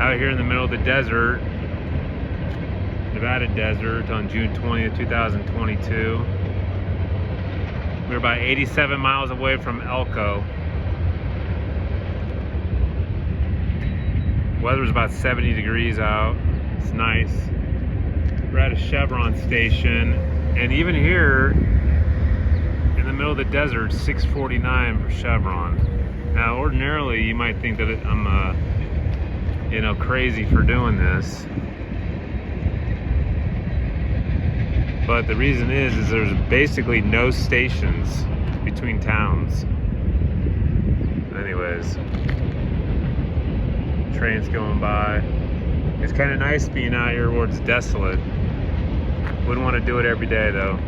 Out here in the middle of the desert, Nevada desert, on June 20th, 2022. We're about 87 miles away from Elko. Weather's about 70 degrees out. It's nice. We're at a Chevron station, and even here in the middle of the desert, 6:49 for Chevron. Now, ordinarily, you might think that I'm, crazy for doing this. But the reason is there's basically no stations between towns. Anyways, trains going by. It's kind of nice being out here where it's desolate. Wouldn't want to do it every day though.